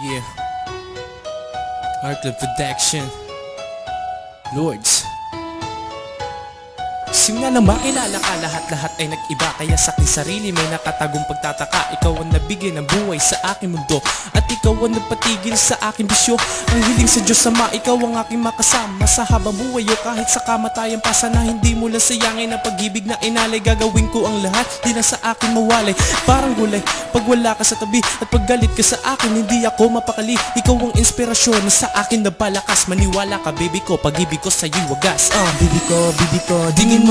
Yeah. Art Club Production. Lords. Simula nang makilala ka, lahat-lahat ay nag-iba. Kaya sa aking sarili may nakatagong pagtataka. Ikaw ang nabigay ng buhay sa aking mundo, at ikaw ang nagpatigil sa aking bisyo. Ang hiling sa Diyos Ama, ikaw ang aking makasama sa habang buhay o kahit sa kamatayan pa. Sana hindi mo lang sayangin ang pag-ibig na inalay. Gagawin ko ang lahat, di na sa akin mawalay. Parang gulay, pag wala ka sa tabi at pag galit ka sa akin, hindi ako mapakali. Ikaw ang inspirasyon na sa akin nabalakas. Maniwala ka baby ko, pag-ibig ko sa'yo'y wagas. Bibi ko, dingin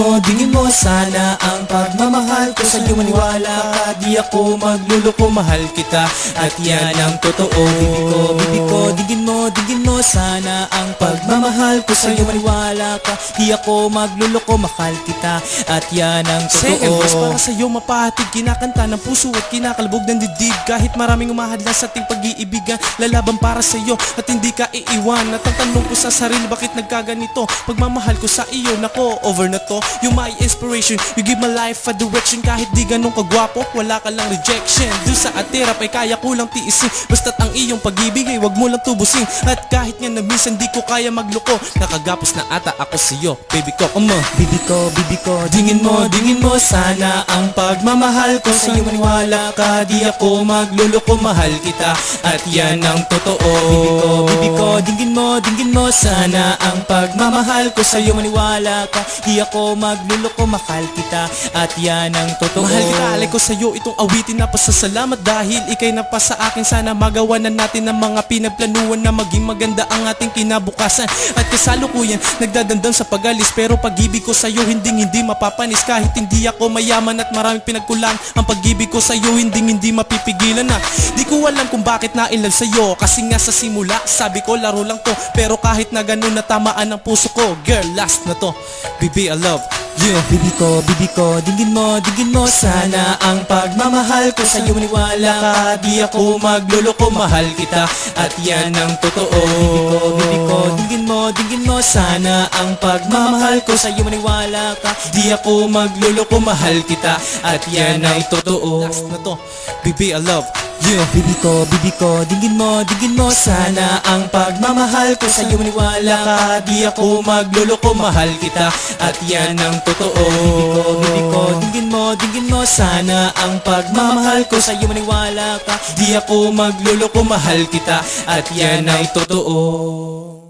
mo sana ang pagmamahal ko sa'yo. Maniwala ka, di ako magluloko, mahal kita at yan ang totoo. Bibi ko, dingin mo sana ang pagmamahal ko sa'yo. Maniwala ka, di ako magluloko, mahal kita at yan ang Second verse totoo. para sa'yo mapahatid, kinakanta ng puso at kinakalabog ng dibdib. Kahit maraming umahadla sa ating pag-iibigan, lalaban para sa'yo at hindi ka iiwan. At ang tanong ko sa sarili, bakit nagkaganito? Pagmamahal ko sa iyo, nako, over na to. You my inspiration, you give my life a direction. Kahit di ganun kagwapo, wala ka lang rejection. Dun sa atirap ay kaya ko lang tiisin, basta't ang iyong pag-ibig ay wag mo lang tubusin. At kahit nga na minsan di ko kaya magloko, nakagapos na ata ako sa'yo, baby ko, Bibi ko, dingin mo sana ang pagmamahal ko sa'yo. Maniwala ka, di ako magluloko, mahal kita at yan ang totoo. Bibi ko, dingin mo sana ang pagmamahal ko sa'yo. Maniwala ka, di ako magluloko, mahal kita at yan ang totoo. mahal kita, alay ko sa'yo itong awitin na pasasalamat. Dahil ikay na pa sa akin, sana magawa na natin ang mga pinagplanuhan na maging maganda ang ating kinabukasan. At kasalukuyan, nagdadandan sa pag-alis, pero pag-ibig ko sa'yo hindi mapapanis. Kahit hindi ako mayaman at maraming pinagkulang, ang pag-ibig ko sa'yo hindi mapipigilan na. Di ko alam kung bakit nailan sa'yo, kasi nga sa simula sabi ko laro lang to. Pero kahit na ganun natamaan ang puso ko, girl, last na to. Baby, I love you. Bibi ko, dingin mo sana ang pagmamahal ko sa'yo. Maniwala ka, di ako magluloko, mahal kita at yan ang totoo. Bibi ko, dingin mo sana ang pagmamahal ko sa'yo. Maniwala ka, di ako magluloko, mahal kita at yan ang totoo. Last na to. Baby, I love you. Bibi ko, dingin mo sana ang pagmamahal ko sa'yo. Maniwala ka, di ako magluloko, mahal kita at yan ang totoo. Bibi ko, dingin mo sana ang pagmamahal ko sa'yo. Maniwala ka, di ako magluloko, mahal kita at yan ang totoo.